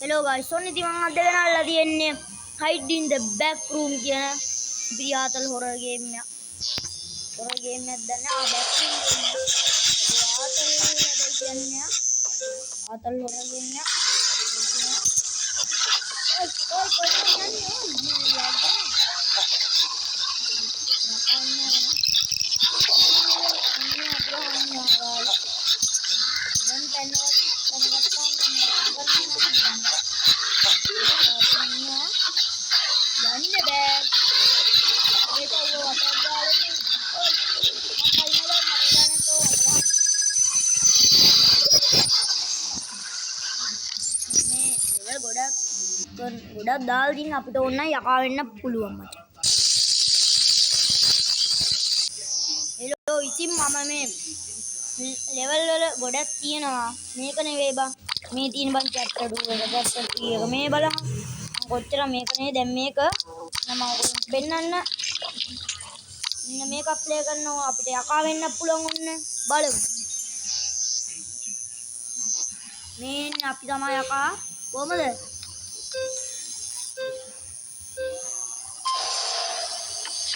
Hello guys, so ඉතින් මම අද ගෙනල්ලා තියෙන්නේ hide in the back room කියන පියාතල් horror game එක. horror game එකක් දන්න back room game එක. පියාතල් කියන්නේ ආතල් horror game එක. ඔය කොහෙන්ද යන්නේ? ගොඩක් දාලා දින් අපිට ඕන යකා වෙන්න පුළුවන් මචං. හෙලෝ ඉතින් මම මේ ලෙවල් වල ගොඩක් තියෙනවා. මේක නෙවෙයි බං. මේ තියෙන බං chapter 2 එක chapter 3 එක. මේ බලන්න. කොච්චර මේක නේ දැන් මේක මම බෙන්නන්න. ඉන්න මේක ප්ලේ කරනවා අපිට යකා වෙන්න පුළුවන් ඔන්න බලමු. මේ අපි තමයි යකා කොහමද?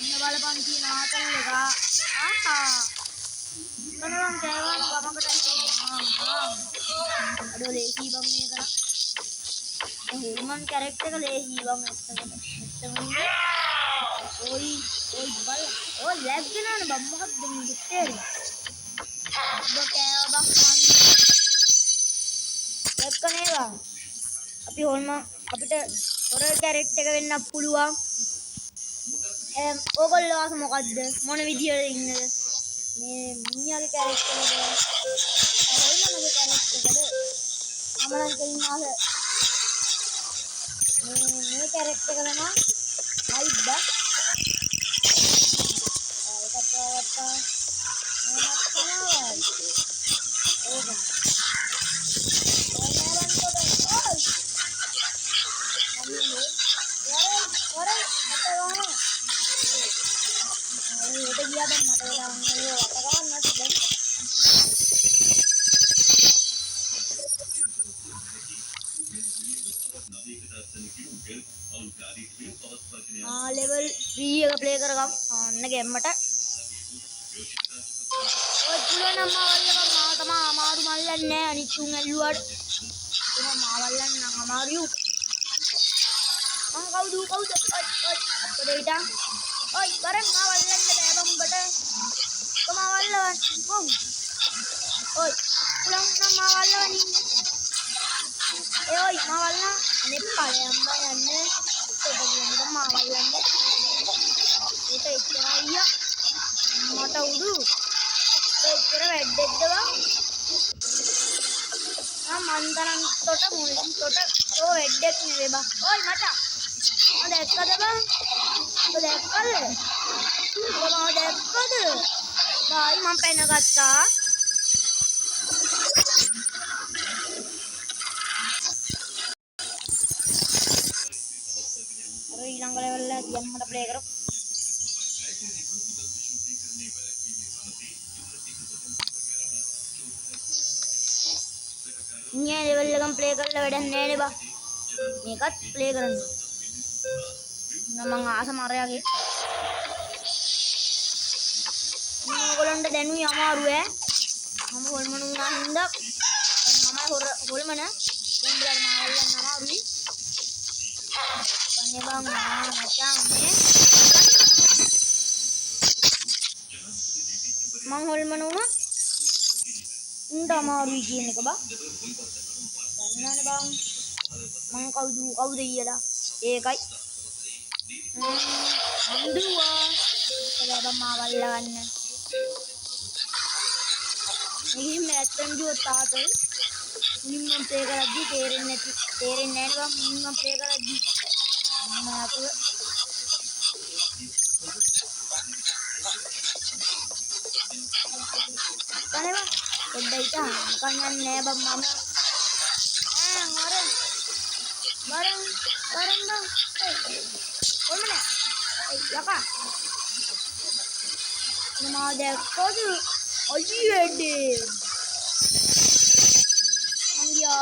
ඉන්න බලපන් කියන ආතල් එක. මනරම් කෑවන ගමකට අඩෝ ලේසි බම් මේක නා. හොල්මන් කැරක්ටර් එක ලේසි බම් ඇත්තටම. ඔයි බල. ඔය ලැග් ගනන බම් මොකක්ද මේ තේරෙන්නේ? ඔබ කෑව බම් මන්. ලැග් කනේවා. අපි හොල්මන් අපිට හොරර් කැරක්ටර් එක වෙන්න පුළුවන්. ඕගොල්ලෝ අස මොකද්ද මොන විදියට ඉන්නද මේ මිනිහාගේ කැරක්ටර් එකද හොල්මන්ගේ කැරක්ටර් එකද අමරන් කියනවා මේ කැරක්ටර් එක තමයි හයිඩ් ඒකත් වත්තා මොනක් කරනවද ඕක level 3 එක play කරගමු. අන්න ගෙම්මට. ඔය පුළුවන් නම් මාවල්ලම මාව තමයි අමාරු මල්ලන්නේ නැහැ අනිත් උන් ඇල්ලුවාට. ඒක මාවල්ලන්න නම් අමාරුයි. මං කවුද? අපිට ඉතින් ඔයි කරන් මාවල්ලන්න බෑ බම්බට. මාවල්ලවන්. කොම්. ඔයි පුළුවන් නම් මාවල්ලවනි. ඔයි මාවල්ලා අනේ ඵලයන් බයන්නේ. ඒක මාවල්ලන්න. ඒක එච්චරයි. මට උඩු. එච්චර වැඩෙද්ද බං. මන්තරන් තොට මුලින් තොට ඔය වැඩෙක් නෙවෙයි බං. ඔයි මචං. ඔය දැක්කද බං? ඔය දැක්කද? ඔය දැක්කද? බායි මම පැන ගත්තා. ඊළඟ ලෙවල් එක යන්නට ප්ලේ කරමු. න්‍යා ලෙවල් එකම ප්ලේ කරලා වැඩක් නැහැ නේ බා. මේකත් ප්ලේ කරන්න. මම ආස මාරයාගේ. ඕගොල්ලන්ට දැනුයි අමාරු ඈ. මම හොල්මන උනා හින්දා මම හොල්මන දෙන්දර මාවල්ලන් අමාරුයි. අනේ බං මචං මේ මං හොල්මන උනා උන්ට අමාරුයි කියන එක බං. දන්නවනේ බං මං කවුද ඊයලා ඒකයි අඳුවා එලා බං මාවල් ගන්න මේ මැත්තන් ජෝ තාතල් මිනිමම් ප්ලේ කරද්දි තේරෙන්නේ නැහැ බං මිනිමම් ප්ලේ කරද්දි මාතු කනවා පොඩ්ඩයි තා නිකන් යන්නේ නැහැ බං මම Barang bang. Oh mana? Yaka. Nama dekko tu. Aji ede. Angya.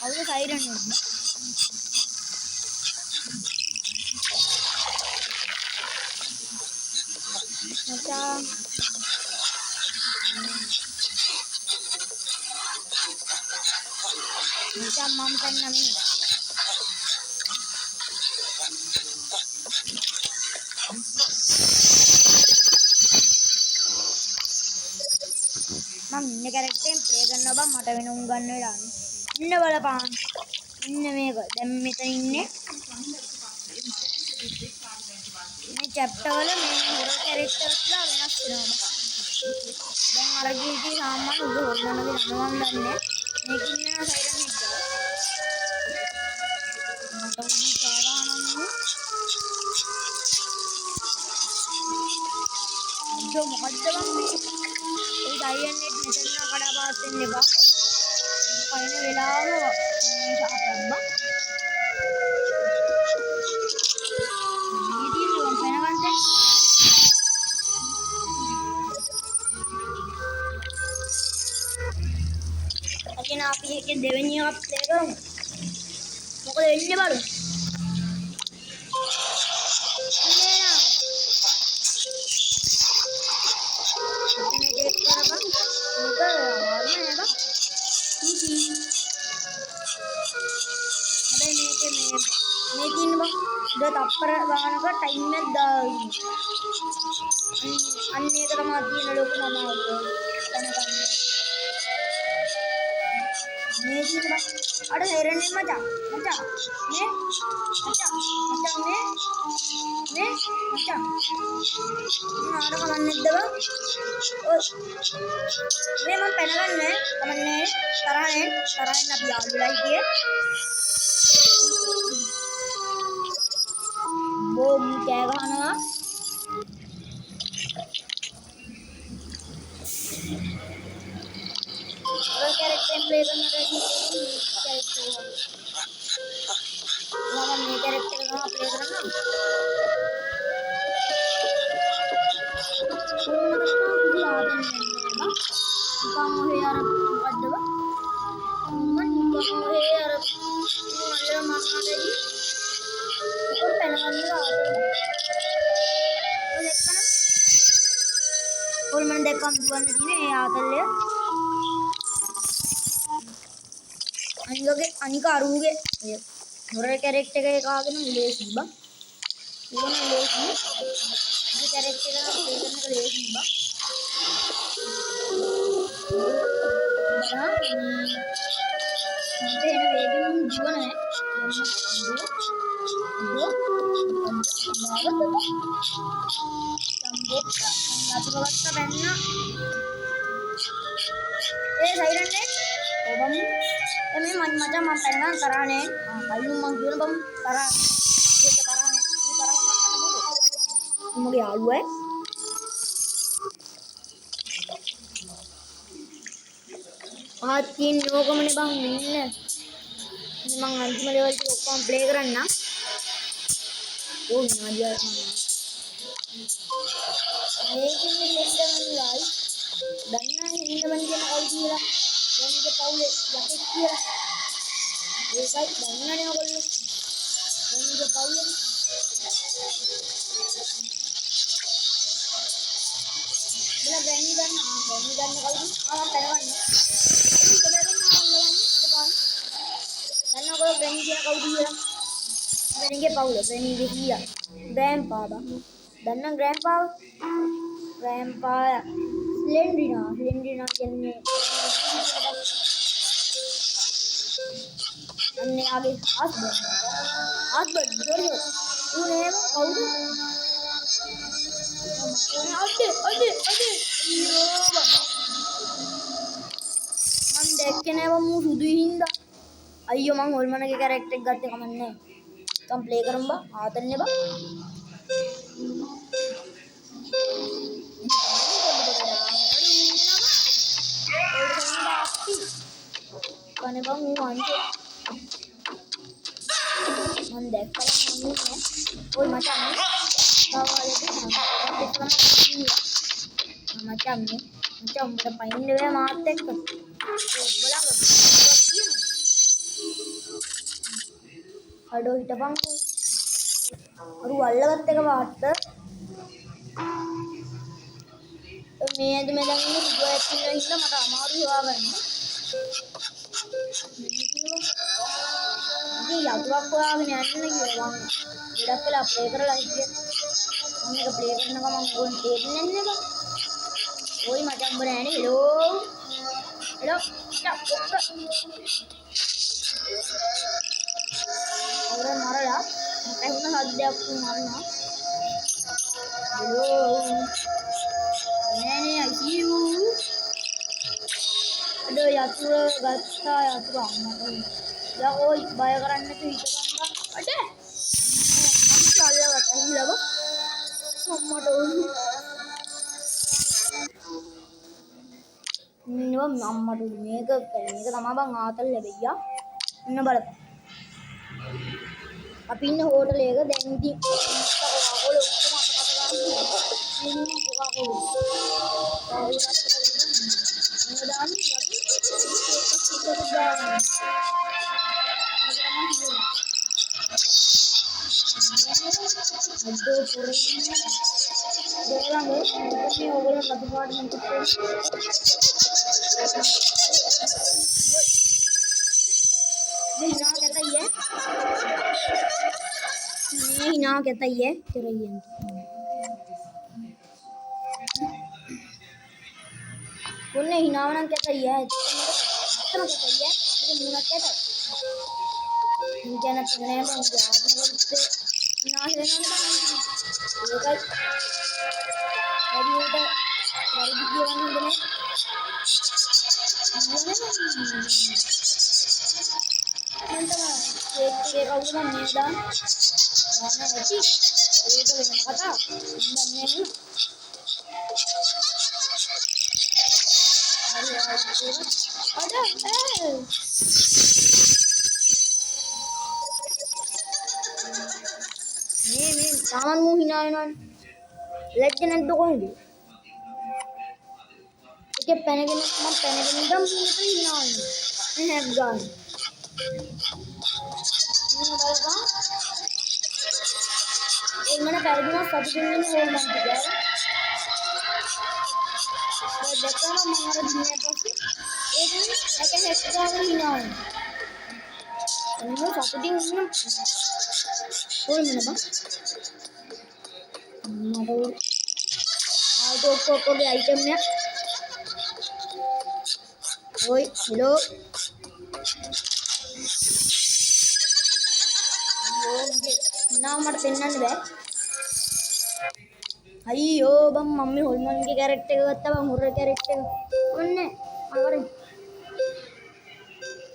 අවුල සයිරන් එක. මචං මම පෙන්න මේ මම ඉන්න කැරක්ටරෙන් ප්ලේ කරනවා බං මට වෙන උන් ගන්න වෙලාවනේ. ඉන්න බලපන්. ඉන්න මේක. දැන් මෙතන ඉන්නේ. මේ chapter වල මේ හොරර් කැරක්ටර්ස්ලා වෙනස් වෙනවා. දැන් අර ගිහින් සාමාන්‍ය උඩ හොල්ලනගේ නම මන් දන්නේ. මේක ඉන්න සයිරන් එක. මට උඩ කාරානන්නේ. මොකද්ද බං මේ? ඒ ඩයනෙට් මෙතන කඩා පාස් වෙන්න එපා. පයින් වෙලාව මේ ශාප්‍රබ්බා. මේ තියෙන මම පැනගන්න. අකින අපි එකේ දෙවෙනි එක ප්ලේ කරමු. මොකද වෙන්නේ බලමු. udah tapper gaanak time එක දාවි අන්න ඒක තමයි තියෙන ලොකු මම මේ තියෙන අර එරන්නේ මචං මේ නාර කවන්නේද බං මේ මම පැනගන්නේ කමන්නේ තරහෙන් අපි යාළු වෙලා හිටියේ බෝම් කෑ ගහනවා ඔය කැරක්ටර් ප්ලේ කරන රෙඩි කැරක්ටර් මම මේ කැරක්ටර් එක ප්ලේ කරනවා Ulman dekam buwan ini ආතල්ලය අනික අරුගේ හොරර් කැරක්ටර් එක කාගෙන ලේසි බං ඕන ලේසි මේ කැරක්ටර් එක ප්ලේ කරන එක ලේසි බං මට එන වේගෙම ජීවන නැහැ අතුගත්ත බැන්න ඒ සයිරන්නේ ඔබම එමේ මචං මම පැනගන්න තරහනේ අයියෝ මං කියන බම් තරහ ඒක තරහනේ ඌ තරහ මට මොකද මගේ යාළුවා ආත්තින් නෝගමනේ බං මෙන්න මං අන්තිම ලෙවල් එක ඔක්කොම ප්ලේ කරන්න ඕ නාදියා මේකෙන් ලෙන්ඩමන් ලයි දන්නා හින්දමන් කියන කවුද කියලා දැන්ගේ පවුලේ යකෙක් කියලා ඒකයි දන්නනේ ඔයගොල්ලෝ දැන්ගේ පවුලේ බල බැනි ගන්න කවුද පැනවන්න දන්න ඔයගොල්ලෝ බැනි කියන කවුද කියලා බැනිගේ පවුල බැනිගේ කීයා ග්‍රෑන්පා බා දන්න ග්‍රෑන්පා ස්ලෙන්ඩ්‍රිනා කියන්නේ අන්නේ ආගේ හස්බන්ඩ් ජොලියෝ ඌ නේම කවුද අඩේ මම දැක්කේ නෑ මම සුදුයි හින්දා අයියෝ මං හොල්මනගේ කැරක්ටර් එක ගත්තේ කමන්නේ කම් ප්ලේ කරමු බා ආතල්නේ බා කනේ බං ඌ අන්තිම මම දැක්කම නේ ඔය මචං මචං උඹට පයින්න බෑ මාත් එක්ක ඔබලඟ අඩෝ හිටපන් අරු අල්ලගත්ත එක වාට්ට මේ ඇද මේ දැන් ඉන්නේ සිදුව ඇතුළේ ඉන්න මට අමාරුයි හොයාගන්න ඉතින් යතුරක් හොයාගෙන යන්න කියලා මම ගොඩක් වෙලා ප්ලේ කරලා හිටියේ මම එක ප්ලේ කරනකම මම ඕන් තේරෙන්නේ නැහැ බං ඔයි මට හම්බ නෑනේ හෙලෝ අවුර මරලා පැහුණ හද්දයක් මරනවා හෙලෝ නෑනේ අයියෝ අඩෝ යතුර ගත්තා යතුර අම්මට යා ඔයි බය කරන්න නැතුව හිටපන් අඩ මම සල්ලවත් ඇහිලව අම්මට නෝ අම්මට මේක තමයි බං ආතල් ලැබෙయ్యා ඉන්න බලන්න අපි ඉන්න හෝටල් එක දැන් ඉතින් ඔය ඔක්කොම අතකට ගන්න ඉන්න කොකාකෝල हिना कहता ही है तेरा ये बोलने हिना वाला कहता ही है तेरा कहता ही है लेकिन मुना कहता है मुझे ना पढ़ने में याद नहीं करते हिना से ना ये का अभी उधर मेरी वीडियो बनी बने मंतमा एक आउटला मैदान गाना ऐसी एक लेना कथा नन्हे अरे सामान मुंह हिना हिना लेकिन एक दो कोई नहीं ओके पहने के दम तो हिना है गान एक मैंने पहले दिन सब दिन में होल बन गया है तो देखो ना हमारा दुनिया पर एक ऐसे एक्स्ट्रा ही ना है इनको सब दिन में होल मैंने बा मगर तो के आइटम में ओए हेलो ना मत पेन्नन बे अय्यो बम मम्मी होलमन के कैरेक्टर गत्ता बम हुर्र कैरेक्टर ओन्ने अगर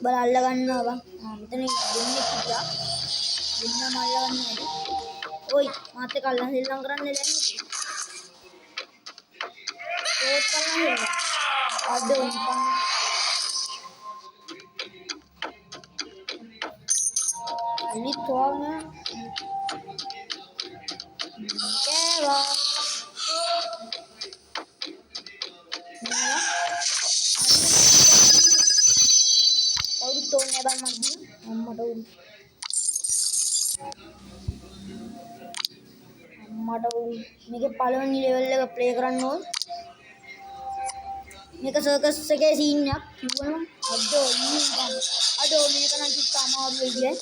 बल अल्ल गन्ना बा මෙතන දෙන්නේ කිව්වා දෙන්න මල්ල ගන්න ඇති ඔයි මාත් එක්ක අල්ලන් සෙල්ලම් කරන්න දැන් ඉතින් ඒත් කරන්න හෙලා අද උන්පන් අලි තෝම केवा और तो ने बार मार दी अम्मा तो मेरे पालवनी लेवल का प्ले करන්න ඕන මේක සර්කස් එකේ සීන් එකක් කිව්වනම් අඩෝ මේක නම් කිව්වා අමාරු වෙයි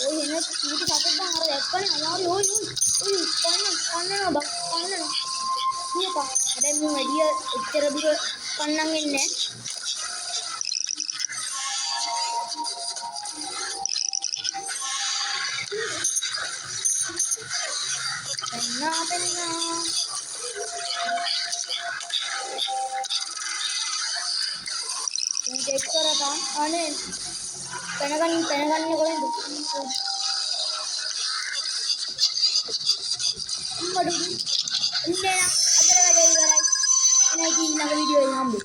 ओए है ना तू तो साथ में हमारा लेफ्ट पर हमारी ओए कौन बा ये का अरे मु आइडिया इतना भी कन्नंग इन्ने पेन्ना मैं चेक कर रहा था अने पेनगन ने कोई मडू इन्ने ना अदर वाले इधर आई इन्हें की ना वीडियो यहाँ भी